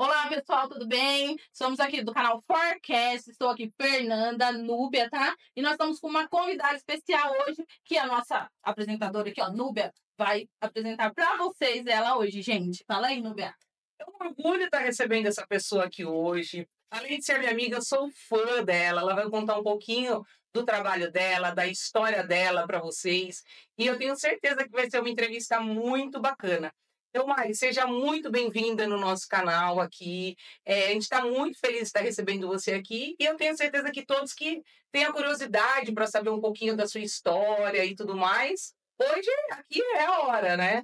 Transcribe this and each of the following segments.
Olá, pessoal, tudo bem? Somos aqui do canal Forecast. Estou aqui, Fernanda, Núbia, tá? E nós estamos com uma convidada especial hoje, que é a nossa apresentadora aqui, ó, Núbia, vai apresentar para vocês ela hoje, gente. Fala aí, Núbia. É um orgulho estar recebendo essa pessoa aqui hoje. Além de ser minha amiga, eu sou fã dela. Ela vai contar um pouquinho do trabalho dela, da história dela para vocês. E eu tenho certeza que vai ser uma entrevista muito bacana. Então, Mari, seja muito bem-vinda no nosso canal aqui. A gente está muito feliz de estar recebendo você aqui. E eu tenho certeza que todos que têm a curiosidade para saber um pouquinho da sua história e tudo mais, hoje aqui é a hora, né?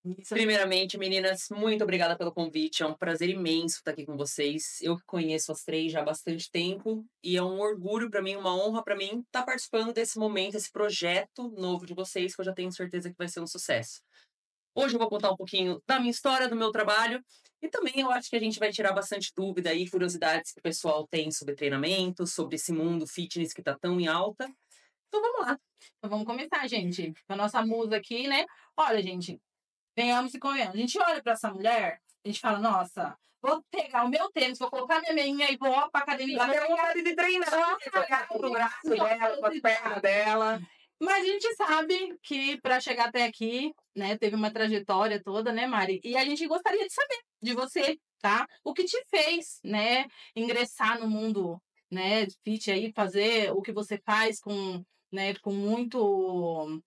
Isso. Primeiramente, meninas, muito obrigada pelo convite. É um prazer imenso estar aqui com vocês. Eu que conheço as três já há bastante tempo e é um orgulho para mim, uma honra para mim estar participando desse momento, esse projeto novo de vocês, que eu já tenho certeza que vai ser um sucesso. Hoje eu vou contar um pouquinho da minha história, do meu trabalho e também eu acho que a gente vai tirar bastante dúvida e curiosidades que o pessoal tem sobre treinamento, sobre esse mundo fitness que está tão em alta. Então vamos lá. Então vamos começar, gente. Com a nossa musa aqui, né? Olha, gente, venhamos e convenhamos. A gente olha para essa mulher, a gente fala, nossa, vou pegar o meu tênis, vou colocar minha meinha e vou para academia. Ela tem vontade de treinar, olhar pro braço dela, para as pernas dela. Mas a gente sabe que para chegar até aqui, né, teve uma trajetória toda, né, Mari? E a gente gostaria de saber de você, tá? O que te fez, né, ingressar no mundo, né, fit aí, fazer o que você faz com, né, com muito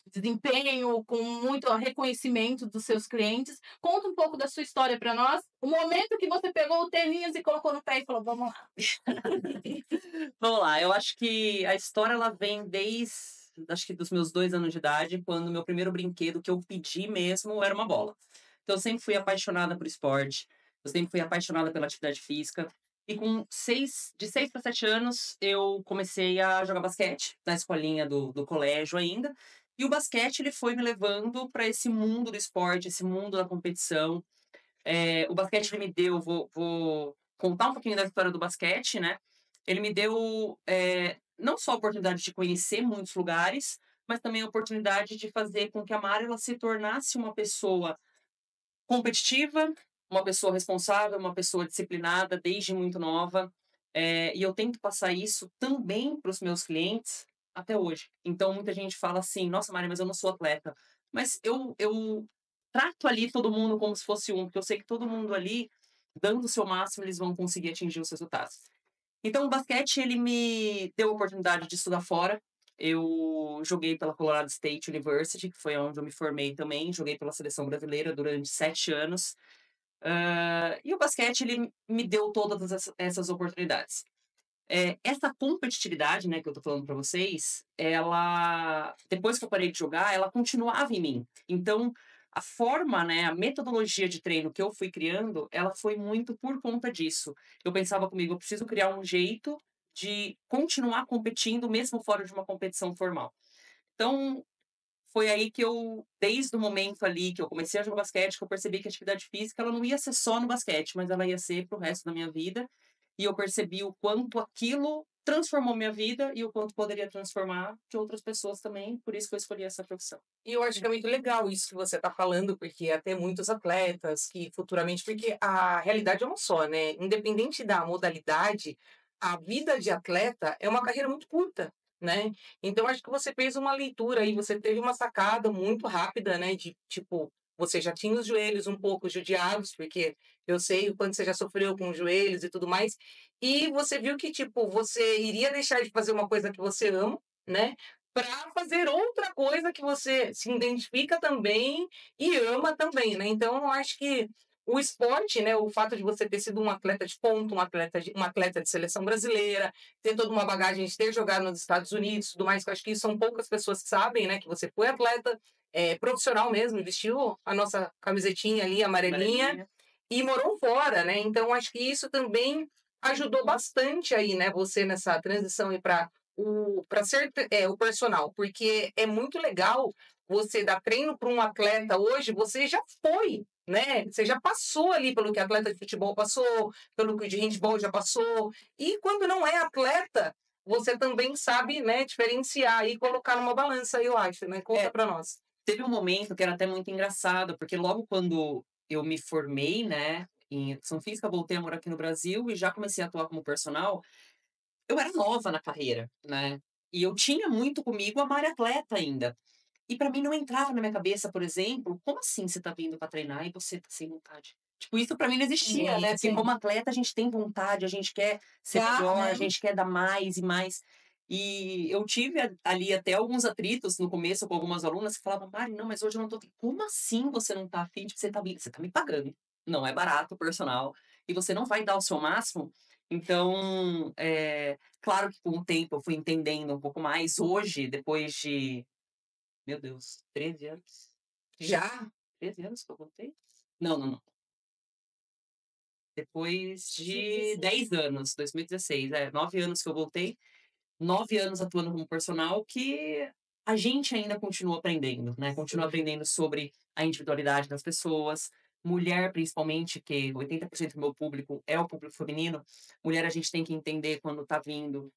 desempenho, com muito reconhecimento dos seus clientes. Conta um pouco da sua história para nós. O momento que você pegou o tênis e colocou no pé e falou, vamos lá. Vamos lá, eu acho que a história ela vem desde, acho que dos meus 2 anos de idade, quando o meu primeiro brinquedo que eu pedi mesmo era uma bola. Então eu sempre fui apaixonada por esporte, eu sempre fui apaixonada pela atividade física. E de 6 para 7 anos, eu comecei a jogar basquete na escolinha do colégio ainda. E o basquete ele foi me levando para esse mundo do esporte, esse mundo da competição. O basquete ele me deu, vou contar um pouquinho da história do basquete, né? Ele me deu não só a oportunidade de conhecer muitos lugares, mas também a oportunidade de fazer com que a Mari ela se tornasse uma pessoa competitiva, uma pessoa responsável, uma pessoa disciplinada desde muito nova. E eu tento passar isso também para os meus clientes até hoje. Então, muita gente fala assim: nossa, Mari, mas eu não sou atleta. Mas eu trato ali todo mundo como se fosse um, porque eu sei que todo mundo ali, dando o seu máximo, eles vão conseguir atingir os resultados. Então, o basquete, ele me deu a oportunidade de estudar fora. Eu joguei pela Colorado State University, que foi onde eu me formei também. Joguei pela seleção brasileira durante 7 anos. E o basquete, ele me deu todas essas oportunidades. Essa competitividade, né, que eu tô falando para vocês, ela, depois que eu parei de jogar, ela continuava em mim. Então, a forma, né, a metodologia de treino que eu fui criando, ela foi muito por conta disso. Eu pensava comigo, eu preciso criar um jeito de continuar competindo mesmo fora de uma competição formal. Então, foi aí que eu, desde o momento ali que eu comecei a jogar basquete, que eu percebi que a atividade física ela não ia ser só no basquete, mas ela ia ser para o resto da minha vida. E eu percebi o quanto aquilo transformou minha vida e o quanto poderia transformar de outras pessoas também. Por isso que eu escolhi essa profissão. E eu acho que é muito legal isso que você está falando, porque até muitos atletas que futuramente, porque a realidade é uma só, né? Independente da modalidade, a vida de atleta é uma carreira muito curta, né? Então acho que você fez uma leitura e você teve uma sacada muito rápida, né? De tipo, você já tinha os joelhos um pouco judiados, porque eu sei o quanto você já sofreu com os joelhos e tudo mais, e você viu que, tipo, você iria deixar de fazer uma coisa que você ama, né? Para fazer outra coisa que você se identifica também e ama também, né. Então eu acho que o esporte, né, o fato de você ter sido um atleta de ponta, um atleta de seleção brasileira, ter toda uma bagagem de ter jogado nos Estados Unidos e tudo mais, que eu acho que são poucas pessoas que sabem, né, que você foi atleta, profissional mesmo, vestiu a nossa camisetinha ali amarelinha Maravilha. e morou fora, né. Então acho que isso também ajudou bastante aí, né, você nessa transição aí para ser o personal, porque é muito legal você dar treino para um atleta hoje, você já foi, né? Você já passou ali pelo que atleta de futebol passou, pelo que o de handball já passou. E quando não é atleta, você também sabe, né, diferenciar e colocar numa balança, eu acho, né? Conta É, para nós. teve um momento que era até muito engraçado, porque logo quando eu me formei, né, em educação física, voltei a morar aqui no Brasil e já comecei a atuar como personal. Eu era nova na carreira, né? E eu tinha muito comigo a Mari atleta ainda. E pra mim não entrava na minha cabeça, por exemplo, como assim você tá vindo pra treinar e você tá sem vontade? Tipo, isso pra mim não existia, né? Porque Sim. como atleta a gente tem vontade, a gente quer ser Garra, melhor, né? a gente quer dar mais e mais. E eu tive ali até alguns atritos no começo com algumas alunas que falavam, Mari, não, mas hoje eu não tô. Como assim você não tá afim? Tipo, você tá me pagando. Não é barato o personal. E você não vai dar o seu máximo. Então, claro que com o tempo eu fui entendendo um pouco mais. Hoje, depois de meu Deus, 13 anos? Já? 13 anos que eu voltei? Não, não, não. Depois de 10 anos, 2016, 9 anos que eu voltei, 9 anos atuando como personal, que a gente ainda continua aprendendo, né? Continua aprendendo sobre a individualidade das pessoas, mulher principalmente, que 80% do meu público é o público feminino. Mulher a gente tem que entender quando tá vindo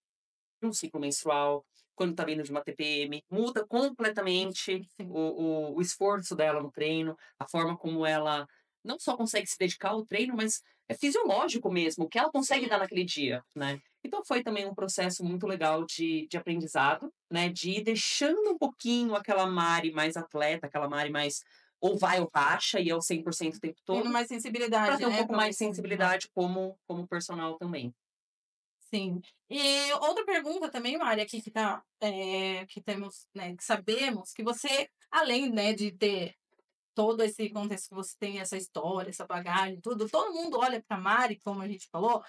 de um ciclo menstrual, quando está vindo de uma TPM, muda completamente Sim. o esforço dela no treino, a forma como ela não só consegue se dedicar ao treino, mas é fisiológico mesmo, o que ela consegue dar naquele dia, né? Então foi também um processo muito legal de aprendizado, né? De ir deixando um pouquinho aquela Mari mais atleta, aquela Mari mais ou vai ou racha e é o 100% o tempo Tendo todo, mais para sensibilidade, ter um né, pouco pra mais de você. sensibilidade como personal também. Sim. E outra pergunta também, Mari, aqui que tá, que temos, né, que sabemos que você, além, né, de ter todo esse contexto que você tem, essa história, essa bagagem, tudo, todo mundo olha para Mari, como a gente falou,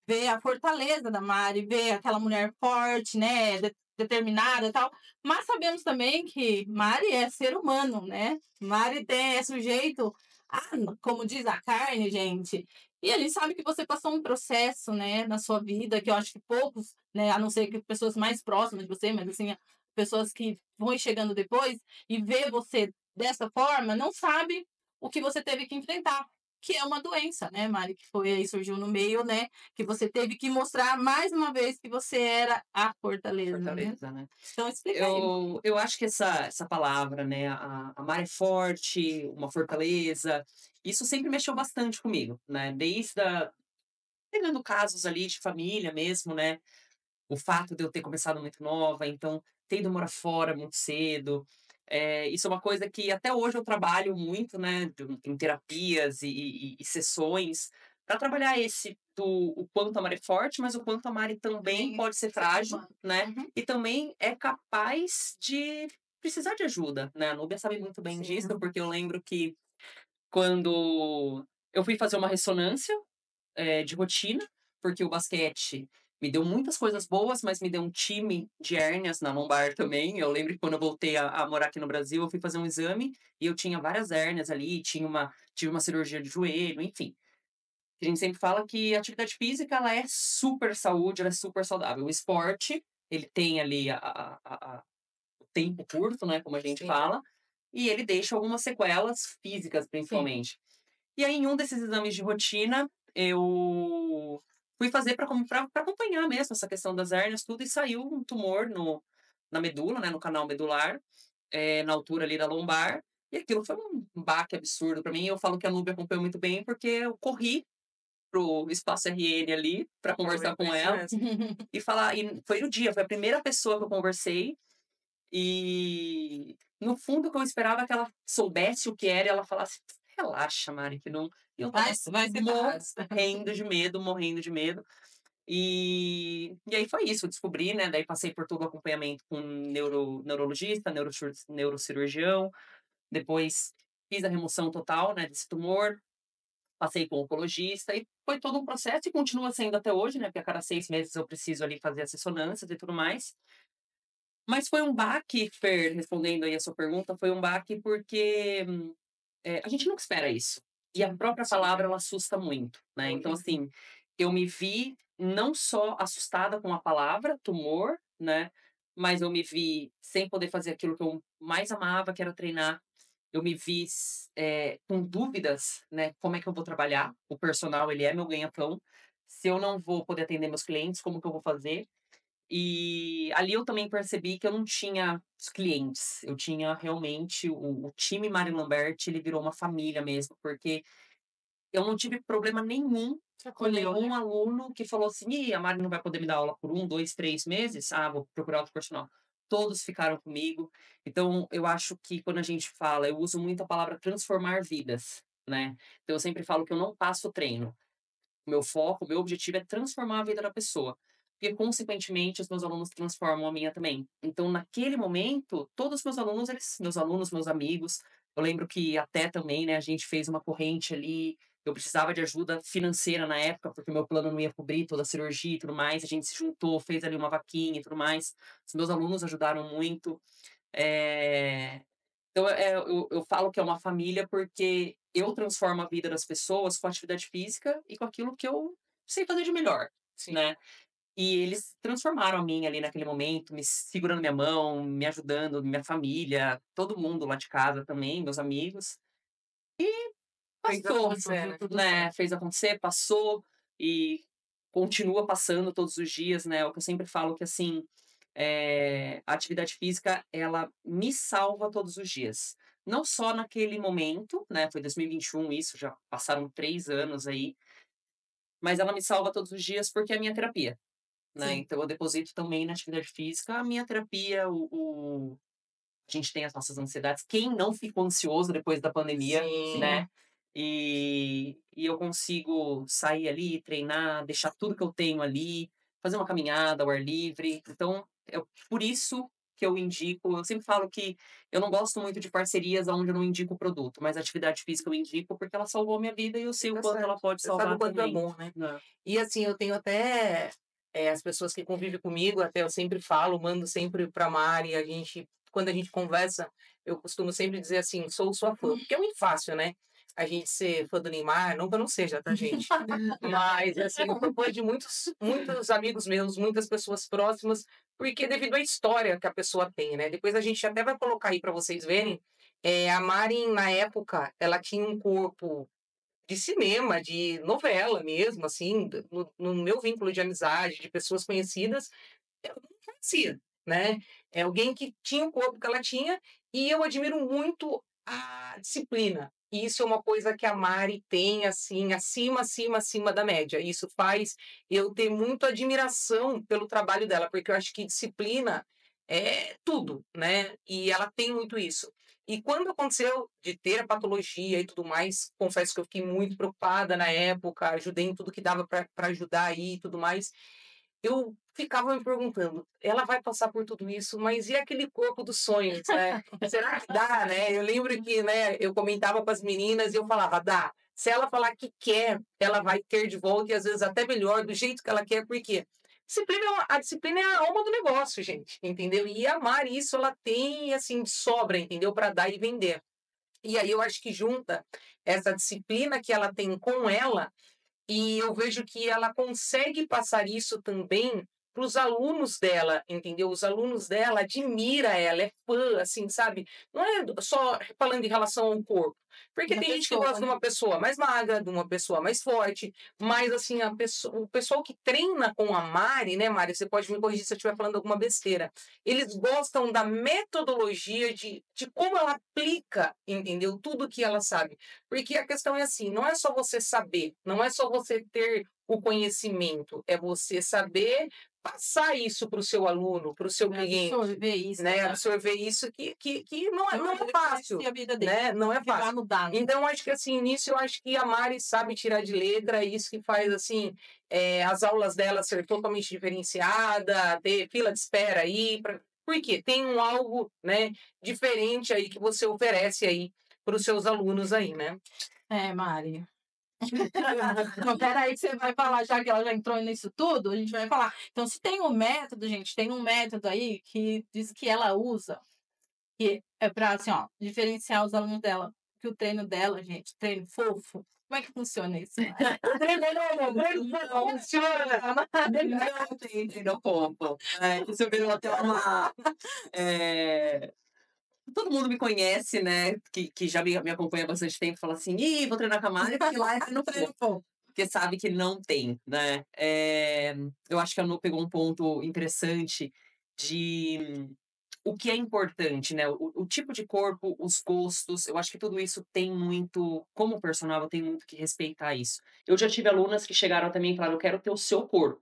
vê a fortaleza da Mari, vê aquela mulher forte, né, determinada e tal, mas sabemos também que Mari é ser humano, né? Mari é sujeito a, como diz a carne, gente. E a gente sabe que você passou um processo, né, na sua vida, que eu acho que poucos, né, a não ser que pessoas mais próximas de você, mas assim, pessoas que vão chegando depois e vê você dessa forma, não sabe o que você teve que enfrentar, que é uma doença, né, Mari? Que foi aí, surgiu no meio, né? Que você teve que mostrar mais uma vez que você era a fortaleza, né? Fortaleza, né? Então, explica aí. Eu acho que essa palavra, né, a Mar é forte, uma fortaleza, isso sempre mexeu bastante comigo, né? Pegando casos ali de família mesmo, né? O fato de eu ter começado muito nova, então ter ido morar fora muito cedo. Isso é uma coisa que até hoje eu trabalho muito, né, em terapias e sessões, para trabalhar o quanto a Mari é forte, mas o quanto a Mari também Também pode ser ser frágil, humano. né? Uhum. E também é capaz de precisar de ajuda, né? A Núbia sabe muito bem Sim. disso, porque eu lembro que quando eu fui fazer uma ressonância de rotina, porque o basquete me deu muitas coisas boas, mas me deu um time de hérnias na lombar também. Eu lembro que quando eu voltei a morar aqui no Brasil, eu fui fazer um exame e eu tinha várias hérnias ali, tive uma cirurgia de joelho, enfim. A gente sempre fala que a atividade física, ela é super saúde, ela é super saudável. O esporte, ele tem ali o tempo curto, né, como a gente Sim. fala, e ele deixa algumas sequelas físicas, Sim. principalmente. E aí, em um desses exames de rotina, eu fui fazer para acompanhar mesmo essa questão das hérnias, tudo, e saiu um tumor na medula, né, no canal medular, na altura ali da lombar. E aquilo foi um baque absurdo para mim. Eu falo que a Nubia acompanhou muito bem, porque eu corri pro espaço RN ali para conversar Foi com isso ela mesmo. e falar. E foi o dia, foi a primeira pessoa que eu conversei. E no fundo, o que eu esperava é que ela soubesse o que era e ela falasse: relaxa, Mari, que não. E eu tava Vai ser fácil. morrendo de medo, morrendo de medo. E aí foi isso, eu descobri, né? Daí passei por todo o acompanhamento com neurologista, neurocirurgião, depois fiz a remoção total, né, desse tumor, passei com oncologista e foi todo um processo e continua sendo até hoje, né? Porque a cada 6 meses eu preciso ali fazer as ressonâncias e tudo mais. Mas foi um baque, Fer, respondendo aí a sua pergunta, foi um baque porque a gente nunca espera isso. E a própria palavra, ela assusta muito, né? Então, assim, eu me vi não só assustada com a palavra, tumor, né? Mas eu me vi sem poder fazer aquilo que eu mais amava, que era treinar. Eu me vi com dúvidas, né? Como é que eu vou trabalhar? O personal, ele é meu ganha-pão. Se eu não vou poder atender meus clientes, como que eu vou fazer? E ali eu também percebi que eu não tinha os clientes, eu tinha realmente o time Mário Lamberti, ele virou uma família mesmo, porque eu não tive problema nenhum Você com acolheu, né? nenhum aluno que falou assim: "Ih, a Mari não vai poder me dar aula por 1, 2, 3 meses? Ah, vou procurar outro personal". Todos ficaram comigo. Então, eu acho que quando a gente fala, eu uso muito a palavra transformar vidas, né. Então eu sempre falo que eu não passo treino. O meu foco, o meu objetivo é transformar a vida da pessoa, porque consequentemente os meus alunos transformam a minha também. Então naquele momento, todos os meus alunos, meus amigos, eu lembro que até também, né, a gente fez uma corrente ali, eu precisava de ajuda financeira na época, porque o meu plano não ia cobrir toda a cirurgia e tudo mais, a gente se juntou, fez ali uma vaquinha e tudo mais. Os meus alunos ajudaram muito. Eh, então, eu falo que é uma família, porque eu transformo a vida das pessoas com a atividade física e com aquilo que eu sei fazer de melhor, Sim. né. E eles transformaram a minha ali naquele momento, me segurando minha mão, me ajudando, minha família, todo mundo lá de casa também, meus amigos. Fez Passou, acontecer, né? Tudo né, certo. fez acontecer, passou e continua passando todos os dias, né. O que eu sempre falo que, assim, a atividade física, ela me salva todos os dias. Não só naquele momento, né, foi 2021 isso, já passaram 3 anos aí, mas ela me salva todos os dias, porque é a minha terapia, né. Sim. Então eu deposito também na atividade física a minha terapia, a gente tem as nossas ansiedades. Quem não ficou ansioso depois da pandemia, Sim. né? E eu consigo sair ali, treinar, deixar tudo que eu tenho ali, fazer uma caminhada ao ar livre. Então, por isso que eu indico. Eu sempre falo que eu não gosto muito de parcerias onde eu não indico o produto, mas a atividade física eu indico porque ela salvou a minha vida e eu sei o Tá quanto ela certo. pode Você sabe o salvar quanto é também, bom, né? né? E assim, eu tenho até as pessoas que convivem comigo, até eu sempre falo, mando sempre pra Mari, quando a gente conversa, eu costumo sempre dizer assim, sou sua fã, porque é muito fácil, né? A gente ser fã do Neymar, não que eu não seja, tá, gente? Mas, assim, eu sou fã de muitos amigos meus, muitas pessoas próximas, porque devido à história que a pessoa tem, né? Depois a gente até vai colocar aí pra vocês verem, a Mari, na época, ela tinha um corpo de cinema, de novela mesmo, assim, no meu vínculo de amizade, de pessoas conhecidas, eu não conhecia, né. É alguém que tinha o corpo que ela tinha, e eu admiro muito a disciplina. E isso é uma coisa que a Mari tem, assim, acima, acima, acima da média. Isso faz eu ter muita admiração pelo trabalho dela, porque eu acho que disciplina é tudo, né, e ela tem muito isso. E quando aconteceu de ter a patologia e tudo mais, confesso que eu fiquei muito preocupada na época, ajudei em tudo que dava para ajudar aí e tudo mais. Eu ficava me perguntando: "Ela vai passar por tudo isso, mas e aquele corpo dos sonhos, né? Será que dá, né?" Eu lembro que, né, eu comentava com as meninas e eu falava: "Dá. Se ela falar que quer, ela vai ter de volta e às vezes até melhor, do jeito que ela quer", porque a disciplina é a alma do negócio, gente, entendeu? E amar isso ela tem, assim, de sobra, entendeu? Para dar e vender. E aí eu acho que junta essa disciplina que ela tem com ela e eu vejo que ela consegue passar isso também para os alunos dela, entendeu? Os alunos dela admira ela, é fã, assim, sabe? Não é só falando em relação ao corpo, porque Da tem gente que pessoa, gosta de né? uma pessoa mais magra, de uma pessoa mais forte, mas assim, o pessoal que treina com a Mari, né, Mari? Você pode me corrigir se eu estiver falando alguma besteira. Eles gostam da metodologia de como ela aplica, entendeu? Tudo que ela sabe. Porque a questão é assim, não é só você saber, não é só você ter o conhecimento, é você saber passar isso para o seu aluno, para o seu cliente, Absorver isso, né? né? Absorver isso que não é Ele fácil, conhecer a vida dele, né? Não é que vai fácil. mudar, né? Então, acho que assim, nisso eu acho que a Mari sabe tirar de letra, isso que faz assim, as aulas dela ser totalmente diferenciada, ter fila de espera aí, porque tem um algo, né, diferente aí que você oferece aí para os seus alunos aí, né? É, Mari. Então, peraí, que você vai falar, já que ela já entrou nisso tudo, a gente vai falar. Então, se tem um método, gente, tem um método aí que diz que ela usa, que é para, assim, ó, diferenciar os alunos dela, que o treino dela, gente, treino fofo. Como é que funciona isso? O treino não funciona. Não tem treino fofo. Isso virou até uma. é, Todo mundo me conhece, né? Que já me acompanha há bastante tempo, fala assim: ih, vou treinar com a Mari, porque lá é treino Treino fofo. fofo. Porque sabe que não tem, né? Eu acho que a Nu pegou um ponto interessante de o que é importante, né? O tipo de corpo, os gostos, eu acho que tudo isso tem muito, como personal, eu tenho muito que respeitar isso. Eu já tive alunas que chegaram até mim e falaram, eu quero ter o seu corpo.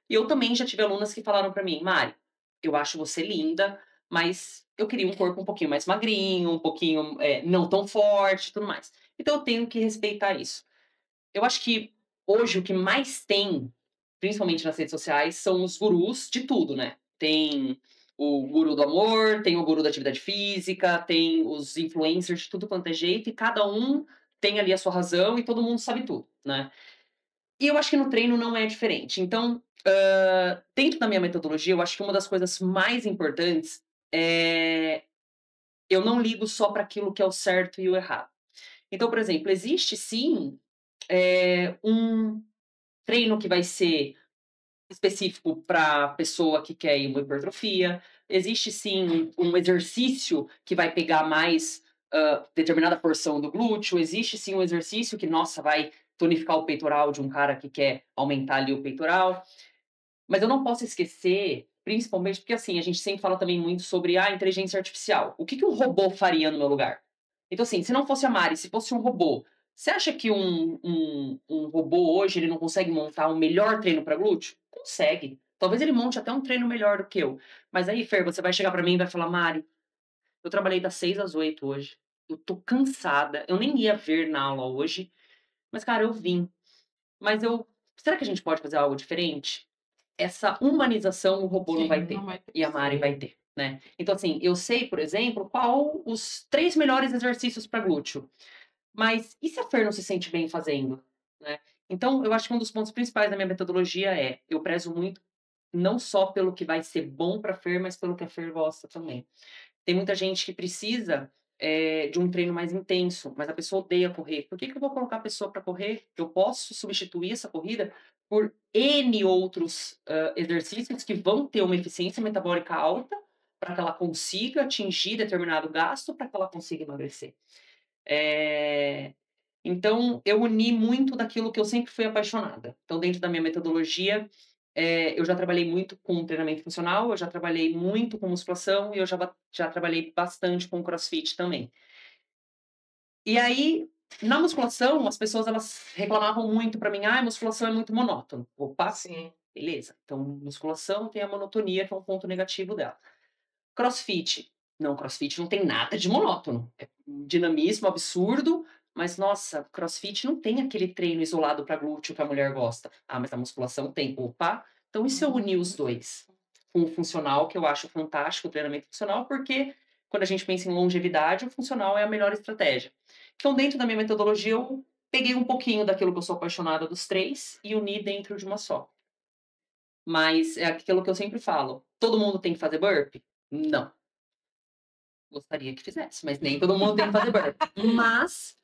E eu também já tive alunas que falaram pra mim, Mari, eu acho você linda, mas eu queria um corpo um pouquinho mais magrinho, um pouquinho não tão forte, tudo mais. Então eu tenho que respeitar isso. Eu acho que hoje o que mais tem, principalmente nas redes sociais, são os gurus de tudo, né? Tem o guru do amor, tem o guru da atividade física, tem os influencers de tudo quanto é jeito, e cada um tem ali a sua razão e todo mundo sabe tudo, né? E eu acho que no treino não é diferente. Então, dentro da minha metodologia, eu acho que uma das coisas mais importantes é eu não ligo só para aquilo que é o certo e o errado. Então, por exemplo, existe sim um treino que vai ser específico para pessoa que quer ir uma hipertrofia. Existe sim um exercício que vai pegar mais determinada porção do glúteo. Existe sim um exercício que, nossa, vai tonificar o peitoral de um cara que quer aumentar ali o peitoral. Mas eu não posso esquecer, principalmente porque assim, a gente sempre fala também muito sobre a inteligência artificial. O que um robô faria no meu lugar? Então, assim, se não fosse a Mari, se fosse um robô, você acha que um robô hoje ele não consegue montar um melhor treino para glúteo? Consegue. Talvez ele monte até um treino melhor do que eu. Mas aí, Fer, você vai chegar para mim e vai falar, Mari, eu trabalhei das 6 às 8 hoje. Eu tô cansada. Eu nem ia ver na aula hoje. Mas, cara, eu vim. Mas eu. Será que a gente pode fazer algo diferente? Essa humanização o robô não vai ter. Não vai ter. E a Mari vai ter, né? Então, assim, eu sei, por exemplo, qual os 3 melhores exercícios para glúteo. Mas e se a Fer não se sente bem fazendo, né? Então, eu acho que um dos pontos principais da minha metodologia é, eu prezo muito não só pelo que vai ser bom para a Fer, mas pelo que a Fer gosta também. Tem muita gente que precisa de um treino mais intenso, mas a pessoa odeia correr. Por que eu vou colocar a pessoa para correr? Eu posso substituir essa corrida por N outros exercícios que vão ter uma eficiência metabólica alta para que ela consiga atingir determinado gasto, para que ela consiga emagrecer. Então, eu uni muito daquilo que eu sempre fui apaixonada. Então, dentro da minha metodologia, eu já trabalhei muito com treinamento funcional, eu já trabalhei muito com musculação e eu já trabalhei bastante com crossfit também. E aí, na musculação, as pessoas elas reclamavam muito para mim, ah, a musculação é muito monótono. Opa, Sim. beleza. Então, musculação tem a monotonia, que é um ponto negativo dela. CrossFit. Não, CrossFit não tem nada de monótono. É um dinamismo absurdo, mas nossa, CrossFit não tem aquele treino isolado para glúteo que a mulher gosta. Ah, mas a musculação tem. Opa! Então e se eu unir os dois? Com o funcional, que eu acho fantástico, o treinamento funcional, porque quando a gente pensa em longevidade, o funcional é a melhor estratégia. Então, dentro da minha metodologia, eu peguei um pouquinho daquilo que eu sou apaixonada dos 3 e uni dentro de uma só. Mas é aquilo que eu sempre falo. Todo mundo tem que fazer burpee? Não. Gostaria que fizesse, mas nem todo mundo tem que fazer burpee. Mas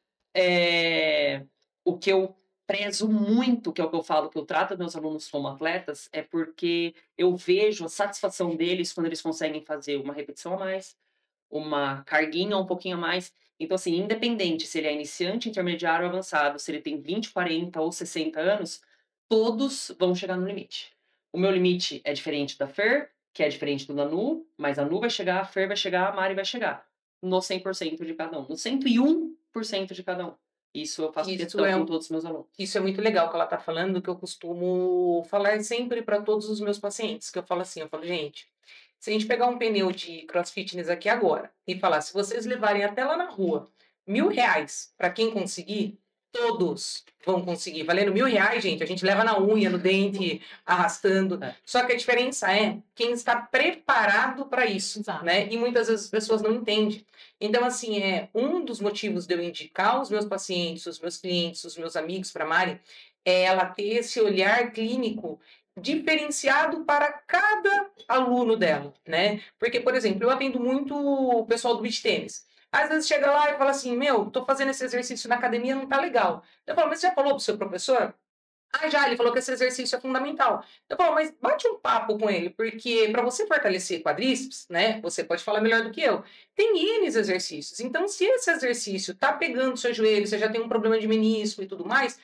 o que eu prezo muito, que é o que eu falo, que eu trato meus alunos como atletas, é porque eu vejo a satisfação deles quando eles conseguem fazer uma repetição a mais, uma carguinha um pouquinho a mais. Então, assim, independente se ele é iniciante, intermediário ou avançado, se ele tem 20, 40 ou 60 anos, todos vão chegar no limite. O meu limite é diferente da Fer, que é diferente do Nanu, mas a Nu vai chegar, a Fer vai chegar, a Mari vai chegar. No 100% de cada um. No 101% de cada um. Isso eu faço questão com todos os meus alunos. Isso é muito legal que ela está falando, que eu costumo falar sempre para todos os meus pacientes, que eu falo assim, gente, se a gente pegar um pneu de CrossFitness aqui agora e falar, se vocês levarem até lá na rua, R$1.000 para quem conseguir, todos vão conseguir. Valendo R$1.000, gente, a gente leva na unha, no dente, arrastando. Só que a diferença é quem está preparado para isso, Exato. né? E muitas vezes as pessoas não entendem. Então, assim, um dos motivos de eu indicar os meus pacientes, os meus clientes, os meus amigos para a Mari, é ela ter esse olhar clínico diferenciado para cada aluno dela, né? Porque, por exemplo, eu atendo muito o pessoal do beach tênis. Às vezes chega lá e fala assim, tô fazendo esse exercício na academia, não tá legal. Eu falo, mas você já falou pro seu professor? Ah, já, ele falou que esse exercício é fundamental. Eu falo, mas bate um papo com ele, porque para você fortalecer quadríceps, né, você pode falar melhor do que eu, tem N exercícios. Então, se esse exercício tá pegando seu joelho, você já tem um problema de menisco e tudo mais,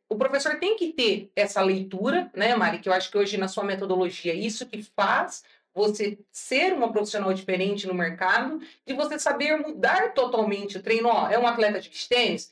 o professor tem que ter essa leitura, né, Mari, que eu acho que hoje na sua metodologia, isso que faz você ser uma profissional diferente no mercado, de você saber mudar totalmente o treino. Ó, é um atleta de beach tênis,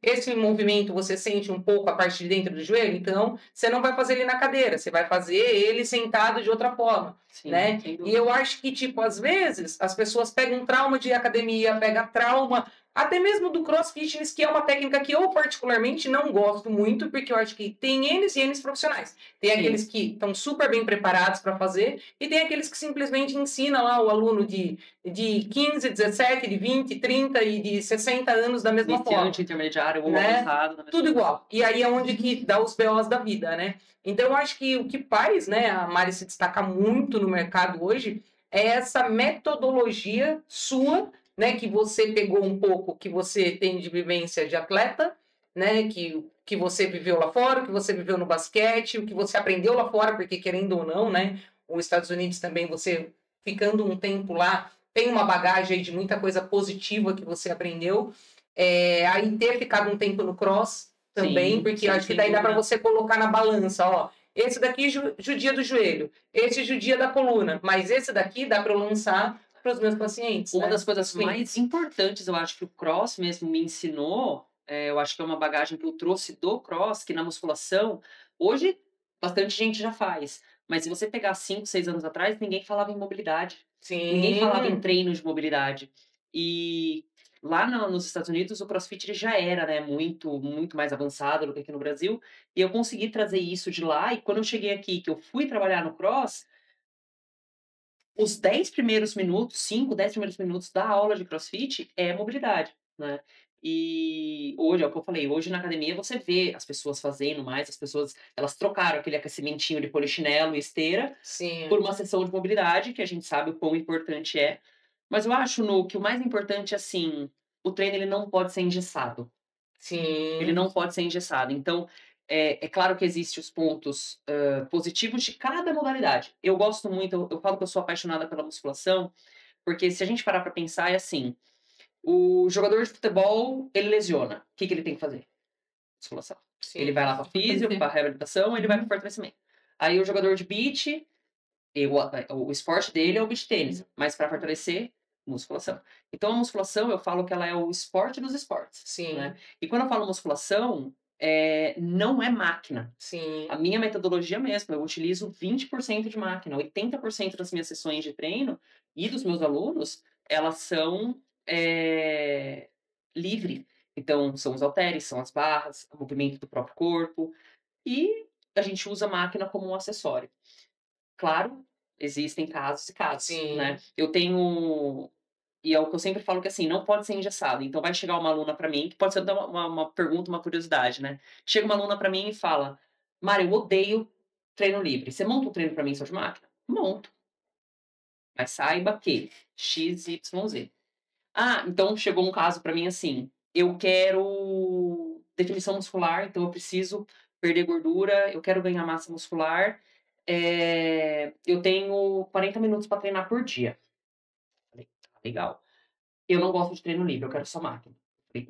esse movimento você sente um pouco a parte de dentro do joelho, então você não vai fazer ele na cadeira, você vai fazer ele sentado de outra forma, Sim, né? sem E dúvida. eu acho que, tipo, às vezes as pessoas pegam trauma de academia, pegam trauma até mesmo do CrossFit, que é uma técnica que eu particularmente não gosto muito, porque eu acho que tem N e N profissionais. Tem Sim. aqueles que estão super bem preparados para fazer e tem aqueles que simplesmente ensinam lá o aluno de 15, 17, de 20, 30 e de 60 anos da mesma forma. Iniciante, intermediário ou Né? avançado. da mesma Tudo forma. igual. E aí é onde que dá os BOs da vida, né? Então eu acho que o que faz, né, a Mari se destacar muito no mercado hoje é essa metodologia sua, né, que você pegou um pouco, que você tem de vivência de atleta, né, que você viveu lá fora, que você viveu no basquete, o que você aprendeu lá fora, porque querendo ou não, né, os Estados Unidos também, você ficando um tempo lá, tem uma bagagem aí de muita coisa positiva que você aprendeu. Aí ter ficado um tempo no cross também, Sim, porque sim, acho que sem daí dá para dúvida. você colocar na balança, ó. Esse daqui judia do joelho, esse judia da coluna, mas esse daqui dá para eu lançar para os meus pacientes. Uma né? das coisas Os mais clientes. importantes, eu acho que o cross mesmo me ensinou, eu acho que é uma bagagem que eu trouxe do cross, que na musculação, hoje bastante gente já faz, mas se você pegar 5, 6 anos atrás, ninguém falava em mobilidade, ninguém falava em Sim, treino de mobilidade. E lá nos Estados Unidos, o CrossFit ele já era, né, muito mais avançado do que aqui no Brasil, e eu consegui trazer isso de lá, e quando eu cheguei aqui, que eu fui trabalhar no cross, os 10 primeiros minutos, 5, 10 primeiros minutos da aula de CrossFit é mobilidade, né. E hoje, é o que eu falei, hoje na academia você vê as pessoas fazendo mais, as pessoas elas trocaram aquele aquecimentinho de polichinelo e esteira por sim, uma sessão de mobilidade, que a gente sabe o quão importante é. Mas eu acho, que o mais importante, assim, o treino ele não pode ser engessado. Ele sim, não pode ser engessado. Então, é claro que existem os pontos, positivos de cada modalidade. Eu gosto muito, eu falo que eu sou apaixonada pela musculação, porque se a gente parar para pensar, é assim, o jogador de futebol, ele lesiona, o que que ele tem que fazer? Musculação. Ele vai sim, lá para físio, para reabilitação, ele vai para Uhum. fortalecimento. Aí o jogador de beach, o esporte dele é o beach tênis, mas para fortalecer, musculação. Então a musculação, eu falo que ela é o esporte dos esportes, sim, né. E quando eu falo musculação, não é máquina. sim, A minha metodologia mesmo, eu utilizo 20% de máquina, 80% das minhas sessões de treino e dos meus alunos, elas são, livre. Então são os halteres, são as barras, o movimento do próprio corpo, e a gente usa a máquina como um acessório. Claro, existem casos e casos, né. sim, Eu tenho e é o que eu sempre falo que, assim, não pode ser engessado. Então vai chegar uma aluna pra mim, que pode ser até uma pergunta, uma curiosidade, né. Chega uma aluna pra mim e fala: "Mari, eu odeio treino livre. Você monta um treino pra mim só de máquina?" Monto, mas saiba que x, y, z. Ah, então chegou um caso pra mim assim: eu quero definição muscular, então eu preciso perder gordura, eu quero ganhar massa muscular, eu tenho 40 minutos pra treinar por dia. Falei: "Tá, legal. Eu não gosto de treino livre, eu quero só máquina." Falei: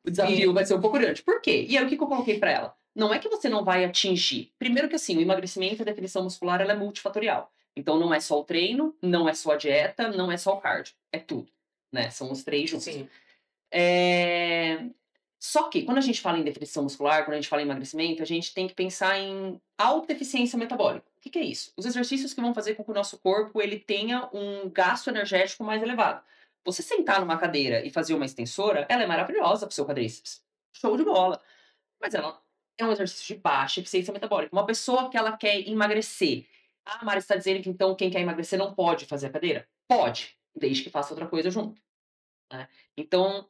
o desafio sim, vai ser um pouco grande." Por quê? E aí o que que eu coloquei pra ela? Não é que você não vai atingir. Primeiro que assim, o emagrecimento e a definição muscular ela é multifatorial. Então não é só o treino, não é só a dieta, não é só o cardio, é tudo, né? São os três juntos. sim, Eh, Só que quando a gente fala em definição muscular, quando a gente fala em emagrecimento, a gente tem que pensar em alta eficiência metabólica. O que que é isso? Os exercícios que vão fazer com que o nosso corpo ele tenha um gasto energético mais elevado. Você sentar numa cadeira e fazer uma extensora, ela é maravilhosa para o seu quadríceps. Show de bola. Mas ela é um exercício de baixa eficiência metabólica. Uma pessoa que ela quer emagrecer. Ah, Mari, está dizendo que então quem quer emagrecer não pode fazer a cadeira? Pode, desde que faça outra coisa junto, né? Então,